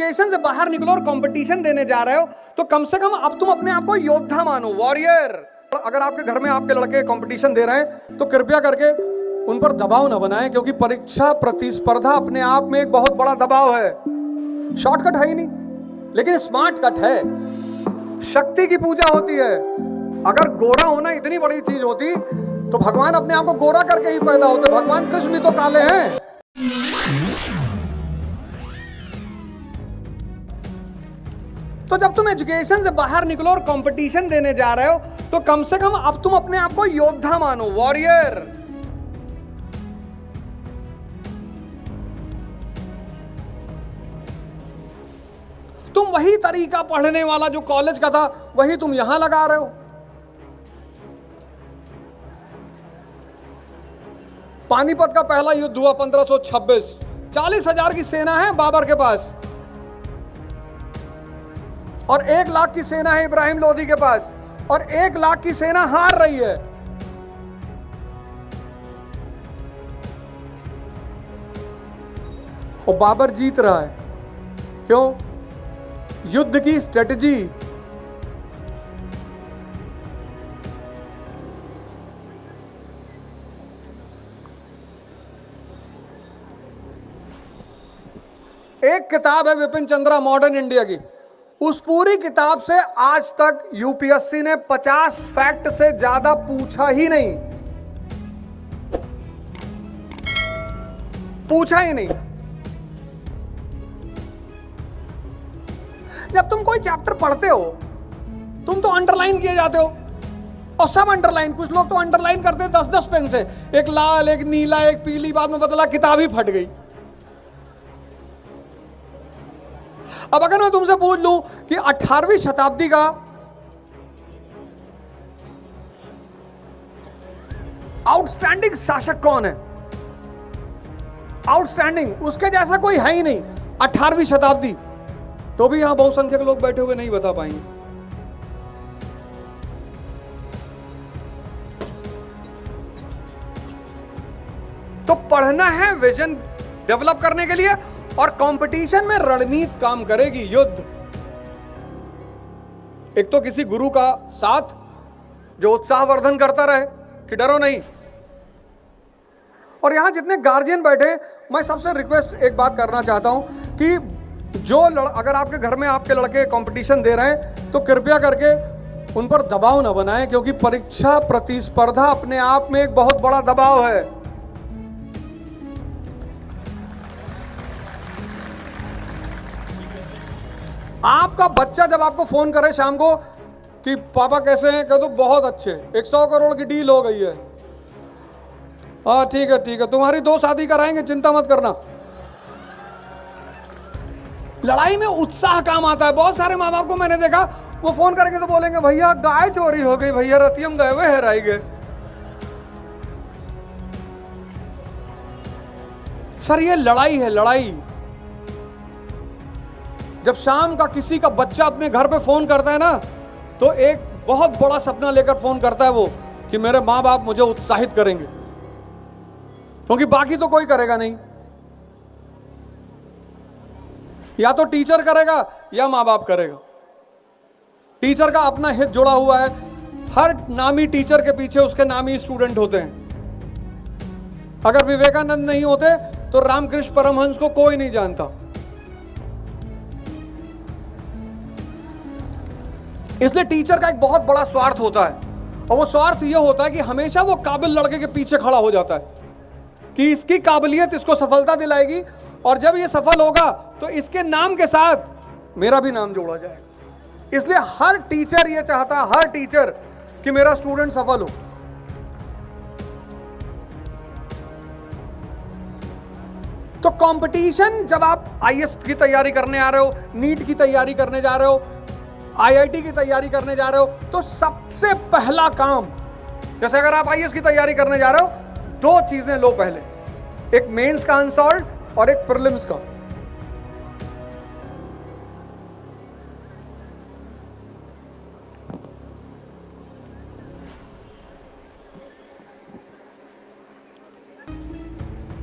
Education से बाहर निकलो और कंपटीशन देने जा रहे हो तो कम से कम अब तुम अपने आप को योद्धा मानो, वॉरियर। अगर आपके घर में आपके लड़के कंपटीशन दे रहे हैं तो कृपया करके उन पर दबाव ना बनाएं, क्योंकि परीक्षा प्रतिस्पर्धा अपने आप में एक बहुत बड़ा दबाव है। शॉर्टकट है ही नहीं, लेकिन स्मार्ट कट है। शक्ति की पूजा होती है। अगर गोरा होना इतनी बड़ी चीज होती तो भगवान अपने आप को गोरा करके ही पैदा होते। भगवान कृष्ण भी तो काले हैं। तो जब तुम एजुकेशन से बाहर निकलो और कंपटीशन देने जा रहे हो तो कम से कम अब तुम अपने आप को योद्धा मानो, वॉरियर। तुम वही तरीका पढ़ने वाला जो कॉलेज का था वही तुम यहां लगा रहे हो। पानीपत का पहला युद्ध हुआ 1526। 40,000 की सेना है बाबर के पास और 1 लाख की सेना है इब्राहिम लोदी के पास, और 1 लाख की सेना हार रही है। और बाबर जीत रहा है। क्यों? युद्ध की स्ट्रेटजी। एक किताब है विपिन चंद्रा मॉडर्न इंडिया की, उस पूरी किताब से आज तक यूपीएससी ने 50 फैक्ट से ज्यादा पूछा ही नहीं, पूछा ही नहीं। जब तुम कोई चैप्टर पढ़ते हो तुम तो अंडरलाइन किए जाते हो, और सब अंडरलाइन। कुछ लोग तो अंडरलाइन करते 10-10 पेन से, एक लाल, एक नीला, एक पीली, बाद में बदला किताब ही फट गई। अब अगर मैं तुमसे पूछ लूं कि 18वीं शताब्दी का आउटस्टैंडिंग शासक कौन है, आउटस्टैंडिंग, उसके जैसा कोई है ही नहीं 18वीं शताब्दी, तो भी यहां बहुसंख्यक लोग बैठे हुए नहीं बता पाएंगे। तो पढ़ना है विजन डेवलप करने के लिए, और कंपटीशन में रणनीति काम करेगी, युद्ध। एक तो किसी गुरु का साथ जो उत्साहवर्धन करता रहे कि डरो नहीं। और यहां जितने गार्जियन बैठे, मैं सबसे रिक्वेस्ट एक बात करना चाहता हूं कि अगर आपके घर में आपके लड़के कंपटीशन दे रहे हैं तो कृपया करके उन पर दबाव ना बनाएं, क्योंकि परीक्षा प्रतिस्पर्धा अपने आप में एक बहुत बड़ा दबाव है। आपका बच्चा जब आपको फोन करे शाम को कि पापा कैसे हैं, कह दो बहुत अच्छे, 100 करोड़ की डील हो गई है। हाँ ठीक है ठीक है, तुम्हारी 2 शादी कराएंगे, चिंता मत करना। लड़ाई में उत्साह काम आता है। बहुत सारे माँ बाप को मैंने देखा, वो फोन करेंगे तो बोलेंगे भैया गाय चोरी हो गई, भैया रतियम गए हुए हेराई गए। सर ये लड़ाई है, लड़ाई। जब शाम का किसी का बच्चा अपने घर पे फोन करता है ना, तो एक बहुत बड़ा सपना लेकर फोन करता है वो कि मेरे माँ बाप मुझे उत्साहित करेंगे, क्योंकि बाकी तो कोई करेगा नहीं। या तो टीचर करेगा या माँ बाप करेगा। टीचर का अपना हित जुड़ा हुआ है। हर नामी टीचर के पीछे उसके नामी स्टूडेंट होते हैं। अगर विवेकानंद नहीं होते तो रामकृष्ण परमहंस को कोई नहीं जानता। इसलिए टीचर का एक बहुत बड़ा स्वार्थ होता है, और वो स्वार्थ ये होता है कि हमेशा वो काबिल लड़के के पीछे खड़ा हो जाता है कि इसकी काबिलियत इसको सफलता दिलाएगी, और जब ये सफल होगा तो इसके नाम के साथ मेरा भी नाम जोड़ा जाएगा। इसलिए हर टीचर ये चाहता है, हर टीचर, कि मेरा स्टूडेंट सफल हो। तो कंपटीशन, जब आप आईएएस की तैयारी करने आ रहे हो, नीट की तैयारी करने जा रहे हो, आईआईटी की तैयारी करने जा रहे हो, तो सबसे पहला काम, जैसे अगर आप आईएएस की तैयारी करने जा रहे हो, 2 चीजें लो पहले, एक मेंस का आंसर और एक प्रीलिम्स का।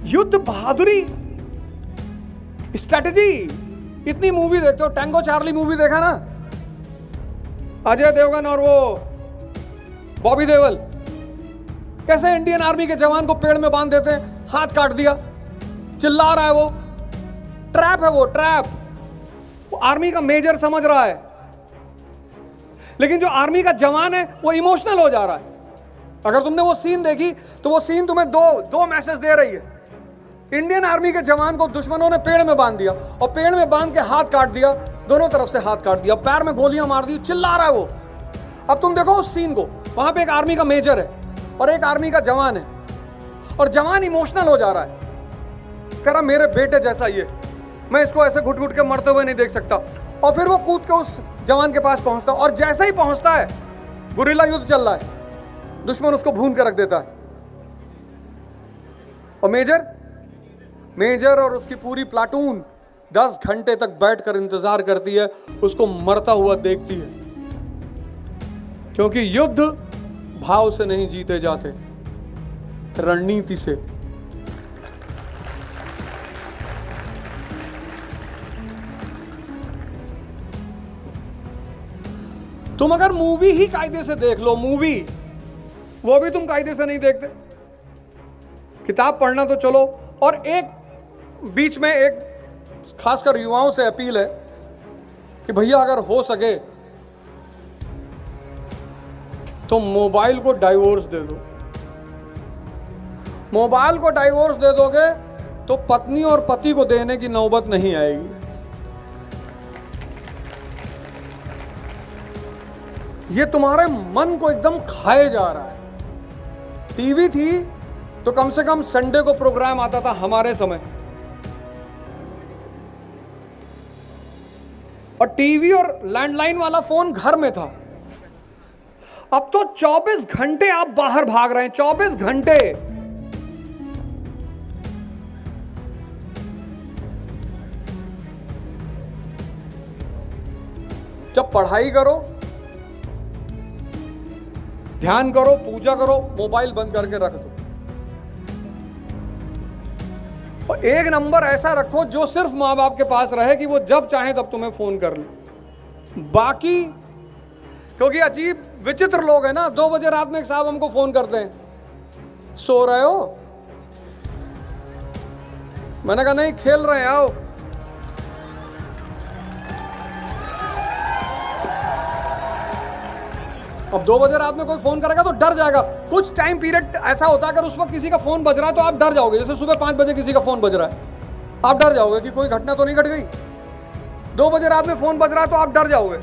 युद्ध बहादुरी, स्ट्रैटेजी, इतनी मूवी देखते हो, टैंगो चार्ली मूवी देखा ना, अजय देवगन और वो बॉबी देओल कैसे इंडियन आर्मी के जवान को पेड़ में बांध देते हैं, हाथ काट दिया, चिल्ला रहा है वो, ट्रैप है वो, ट्रैप। वो आर्मी का मेजर समझ रहा है, लेकिन जो आर्मी का जवान है वो इमोशनल हो जा रहा है। अगर तुमने वो सीन देखी तो वो सीन तुम्हें दो मैसेज दे रही है। इंडियन आर्मी के जवान को दुश्मनों ने पेड़ में बांध दिया और पेड़ में बांध के हाथ काट दिया, दोनों तरफ से हाथ काट दिया, पैर में गोलियां मार दी, चिल्ला रहा है वो। अब तुम देखो उस सीन को, वहां पे एक आर्मी का मेजर है और एक आर्मी का जवान है, और जवान इमोशनल हो जा रहा है, कह रहा मेरे बेटे जैसा ये, मैं इसको ऐसे घुट घुट के मरते हुए नहीं देख सकता। और फिर वो कूद के उस जवान के पास पहुंचता, और जैसे ही पहुंचता है गुरिल्ला युद्ध चल रहा है, दुश्मन उसको भून के रख देता है। और मेजर और उसकी पूरी प्लाटून 10 घंटे तक बैठकर इंतजार करती है, उसको मरता हुआ देखती है, क्योंकि युद्ध भाव से नहीं जीते जाते, रणनीति से। तुम अगर मूवी ही कायदे से देख लो, मूवी वो भी तुम कायदे से नहीं देखते। किताब पढ़ना तो चलो, और एक बीच में एक खासकर युवाओं से अपील है कि भैया अगर हो सके तो मोबाइल को डाइवोर्स दे दो। मोबाइल को डाइवोर्स दे दोगे तो पत्नी और पति को देने की नौबत नहीं आएगी। ये तुम्हारे मन को एकदम खाए जा रहा है। टीवी थी तो कम से कम संडे को प्रोग्राम आता था हमारे समय, और टीवी और लैंडलाइन वाला फोन घर में था। अब तो 24 घंटे आप बाहर भाग रहे हैं, 24 घंटे। जब पढ़ाई करो, ध्यान करो, पूजा करो, मोबाइल बंद करके रख दो। और एक नंबर ऐसा रखो जो सिर्फ माँ बाप के पास रहे कि वो जब चाहे तब तुम्हें फोन कर ले। बाकी, क्योंकि अजीब विचित्र लोग हैं ना, 2 बजे रात में एक साहब हमको फोन करते हैं, सो रहे हो? मैंने कहा नहीं, खेल रहे हैं, आओ। अब 2 बजे रात में कोई फोन करेगा तो डर जाएगा। कुछ टाइम पीरियड ऐसा होता है, अगर उस वक्त किसी का फोन बज रहा है तो आप डर जाओगे। जैसे सुबह 5 बजे किसी का फोन बज रहा है, आप डर जाओगे कि कोई घटना तो नहीं घट गई। 2 बजे रात में फोन बज रहा है तो आप डर जाओगे।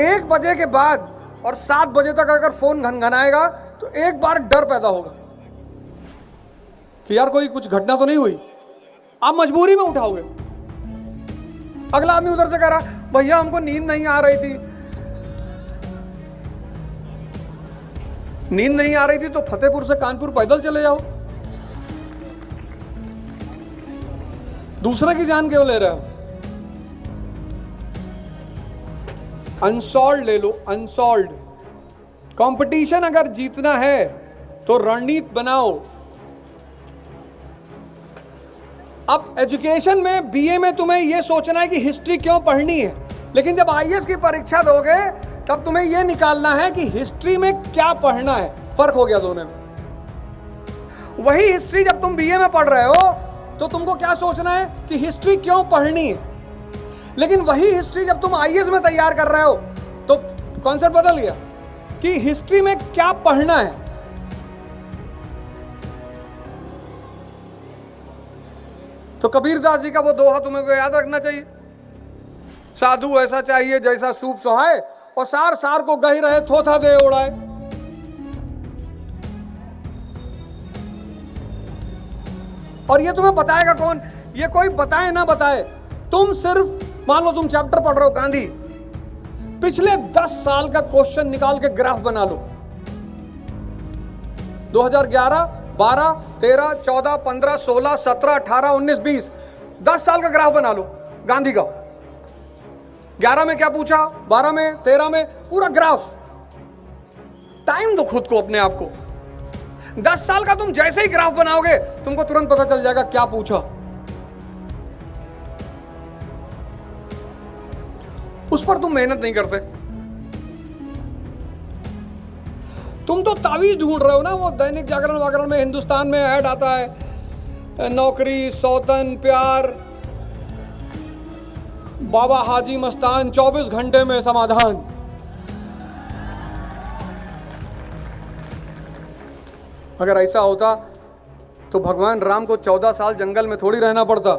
1 बजे के बाद और 7 बजे तक अगर फोन घनघनाएगा तो एक बार डर पैदा होगा कि यार कोई कुछ घटना तो नहीं हुई। आप मजबूरी में उठाओगे। अगला आदमी उधर से कह रहा भैया हमको नींद नहीं आ रही थी। नींद नहीं आ रही थी तो फतेहपुर से कानपुर पैदल चले जाओ। दूसरे की जान क्यों ले रहे हो? अनसॉल्व ले लो, अनसॉल्व। कंपटीशन अगर जीतना है तो रणनीति बनाओ। अब एजुकेशन में बीए में तुम्हें यह सोचना है कि हिस्ट्री क्यों पढ़नी है, लेकिन जब आईएएस की परीक्षा दोगे तब तुम्हें यह निकालना है कि हिस्ट्री में क्या पढ़ना है। फर्क हो गया दोनों में। वही हिस्ट्री जब तुम बीए में पढ़ रहे हो तो तुमको क्या सोचना है कि हिस्ट्री क्यों पढ़नी है, लेकिन वही हिस्ट्री जब तुम आईएएस में तैयार कर रहे हो तो कॉन्सेप्ट बदल गया कि हिस्ट्री में क्या पढ़ना है। तो कबीरदास जी का वो दोहा तुम्हें को याद रखना चाहिए, साधु ऐसा चाहिए जैसा सूप सुहाए और सार सार को गही रहे थोथा दे उड़ाए। और ये तुम्हें बताएगा कौन? ये कोई बताए ना बताए, तुम सिर्फ मान लो तुम चैप्टर पढ़ रहे हो गांधी, पिछले 10 साल का क्वेश्चन निकाल के ग्राफ बना लो। 2011, 12, 13, 14, 15, 16, 17, 18, 19, 20, 10 साल का ग्राफ बना लो गांधी का। 11 में क्या पूछा, 12 में, 13 में, पूरा ग्राफ। टाइम दो खुद को, अपने आप को। 10 साल का तुम जैसे ही ग्राफ बनाओगे तुमको तुरंत पता चल जाएगा क्या पूछा। पर तुम मेहनत नहीं करते। तुम तो तावीज ढूंढ रहे हो ना, वो दैनिक जागरण वागरण में, हिंदुस्तान में ऐड आता है, नौकरी, सौतन, प्यार, बाबा हाजी मस्तान, 24 घंटे में समाधान। अगर ऐसा होता तो भगवान राम को 14 साल जंगल में थोड़ी रहना पड़ता।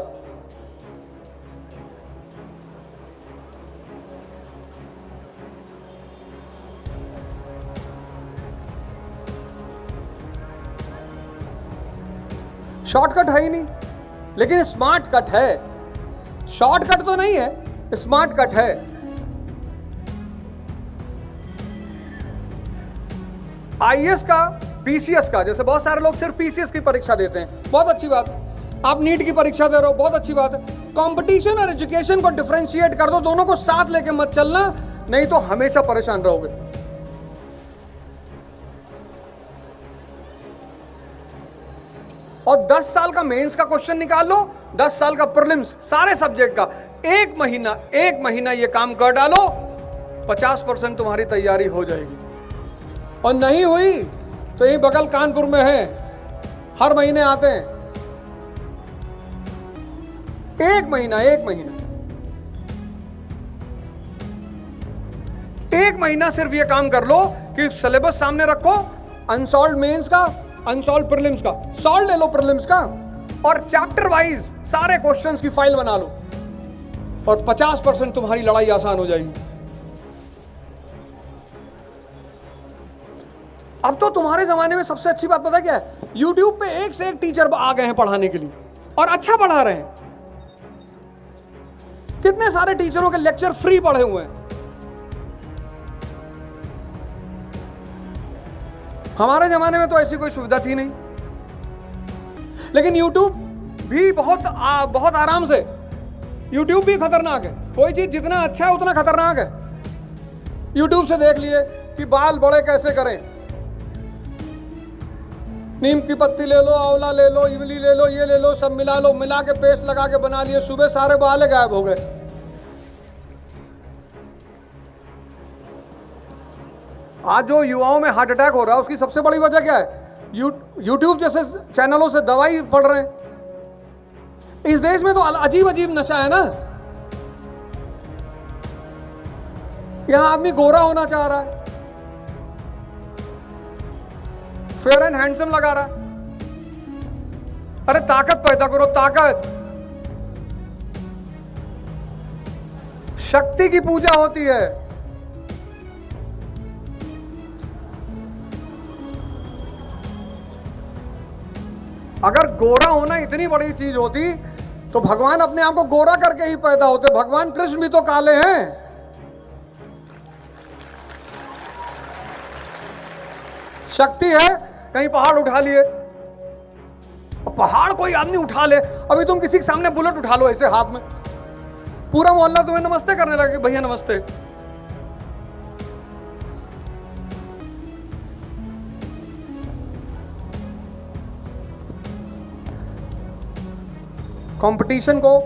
शॉर्टकट है ही नहीं, लेकिन स्मार्ट कट है। शॉर्टकट तो नहीं है, स्मार्ट कट है। आईएएस का, पीसीएस का, जैसे बहुत सारे लोग सिर्फ पीसीएस की परीक्षा देते हैं, बहुत अच्छी बात। आप नीट की परीक्षा दे रहे हो, बहुत अच्छी बात है। कंपटीशन और एजुकेशन को डिफरेंशिएट कर दो, दोनों को साथ लेके मत चलना, नहीं तो हमेशा परेशान रहोगे। और 10 साल का मेंस का क्वेश्चन निकाल लो, 10 साल का प्रीलिम्स, सारे सब्जेक्ट का, एक महीना ये काम कर डालो, 50% तुम्हारी तैयारी हो जाएगी। और नहीं हुई तो यही बगल कानपुर में है, हर महीने आते हैं। एक महीना सिर्फ ये काम कर लो कि सिलेबस सामने रखो, अनसॉल्व मेंस का, अनसॉल्व प्रीलिम्स का, सॉल्व ले लो प्रीलिम्स का, और चैप्टर वाइज सारे क्वेश्चंस की फाइल बना लो, और 50% तुम्हारी लड़ाई आसान हो जाएगी। अब तो तुम्हारे जमाने में सबसे अच्छी बात पता क्या है? YouTube पे एक से एक टीचर आ गए हैं पढ़ाने के लिए, और अच्छा पढ़ा रहे हैं। कितने सारे टीचरों के लेक्चर फ्री पढ़े हुए हैं। हमारे जमाने में तो ऐसी कोई सुविधा थी नहीं। लेकिन YouTube भी बहुत आराम से, YouTube भी खतरनाक है। कोई चीज जितना अच्छा है उतना खतरनाक है। YouTube से देख लिए कि बाल बड़े कैसे करें, नीम की पत्ती ले लो, आंवला ले लो, इमली ले लो, ये ले लो, सब मिला लो, मिला के पेस्ट लगा के बना लिए, सुबह सारे बाल गायब हो गए। आज जो युवाओं में हार्ट अटैक हो रहा है, उसकी सबसे बड़ी वजह क्या है? YouTube जैसे चैनलों से दवाई पढ़ रहे हैं। इस देश में तो अजीब अजीब नशा है ना। यहां आदमी गोरा होना चाह रहा है, फेयर एंड हैंडसम लगा रहा है। अरे ताकत पैदा करो, ताकत। शक्ति की पूजा होती है। अगर गोरा होना इतनी बड़ी चीज होती तो भगवान अपने आप को गोरा करके ही पैदा होते। भगवान कृष्ण भी तो काले हैं। शक्ति है, कहीं पहाड़ उठा लिए, पहाड़ कोई आदमी उठा ले। अभी तुम किसी के सामने बुलेट उठा लो ऐसे हाथ में, पूरा मोहल्ला तुम्हें नमस्ते करने लगे, भैया नमस्ते। कंपटीशन को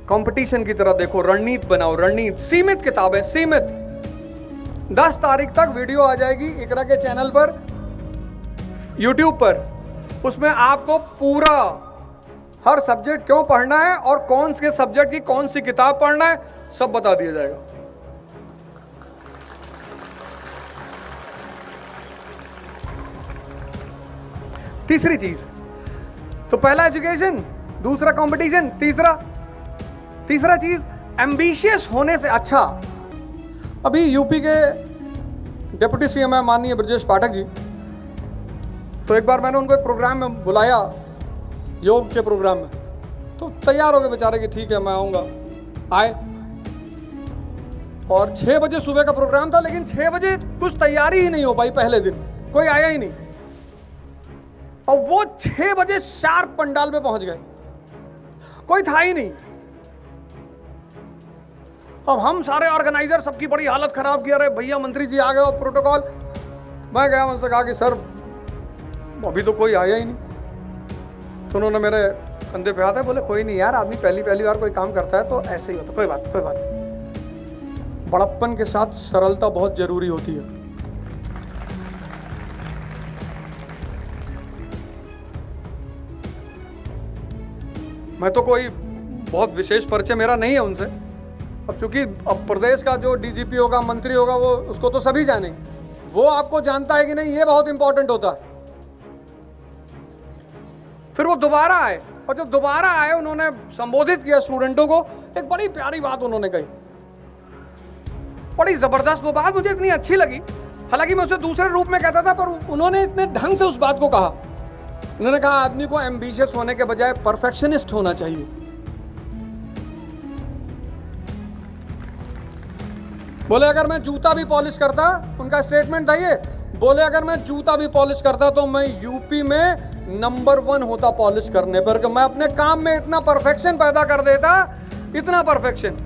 कंपटीशन की तरह देखो, रणनीति बनाओ, रणनीति। सीमित किताबें, सीमित। 10 तारीख तक वीडियो आ जाएगी इकरा के चैनल पर, YouTube पर। उसमें आपको पूरा हर सब्जेक्ट क्यों पढ़ना है और कौन से सब्जेक्ट की कौन सी किताब पढ़ना है, सब बता दिया जाएगा। तीसरी चीज तो पहला एजुकेशन, दूसरा कंपटीशन, तीसरा चीज एम्बिशियस होने से अच्छा। अभी यूपी के डिप्टी सीएम है माननीय ब्रजेश पाठक जी, तो एक बार मैंने उनको एक प्रोग्राम में बुलाया, योग के प्रोग्राम में, तो तैयार हो गए बेचारे कि ठीक है मैं आऊँगा। आए, और 6 बजे सुबह का प्रोग्राम था, लेकिन 6 बजे कुछ तैयारी ही नहीं हो पाई। पहले दिन कोई आया ही नहीं, और वो 6 बजे शार्प पंडाल में पहुंच गए, कोई था ही नहीं। अब हम सारे ऑर्गेनाइजर, सबकी बड़ी हालत खराब की, अरे भैया मंत्री जी आ गए और प्रोटोकॉल। मैं गया, उनसे कहा कि सर अभी तो कोई आया ही नहीं। तो उन्होंने मेरे कंधे पे हाथ है, बोले कोई नहीं यार, आदमी पहली बार कोई काम करता है तो ऐसे ही होता, कोई बात। बड़प्पन के साथ सरलता बहुत जरूरी होती है। मैं तो कोई बहुत विशेष परिचय मेरा नहीं है उनसे, अब चूंकि अब प्रदेश का जो डीजीपी होगा, मंत्री होगा, वो उसको तो सभी जानेंगे। वो आपको जानता है कि नहीं, ये बहुत इंपॉर्टेंट होता है। फिर वो दोबारा आए, और जब दोबारा आए उन्होंने संबोधित किया स्टूडेंटों को, एक बड़ी प्यारी बात उन्होंने कही, बड़ी जबरदस्त। वो बात मुझे इतनी अच्छी लगी, हालांकि मैं उसे दूसरे रूप में कहता था, पर उन्होंने इतने ढंग से उस बात को कहा। उन्होंने कहा आदमी को एम्बिशियस होने के बजाय परफेक्शनिस्ट होना चाहिए। बोले अगर मैं जूता भी पॉलिश करता, उनका स्टेटमेंट था ये, बोले अगर मैं जूता भी पॉलिश करता तो मैं यूपी में नंबर 1 होता पॉलिश करने पर, कि मैं अपने काम में इतना परफेक्शन पैदा कर देता, इतना परफेक्शन।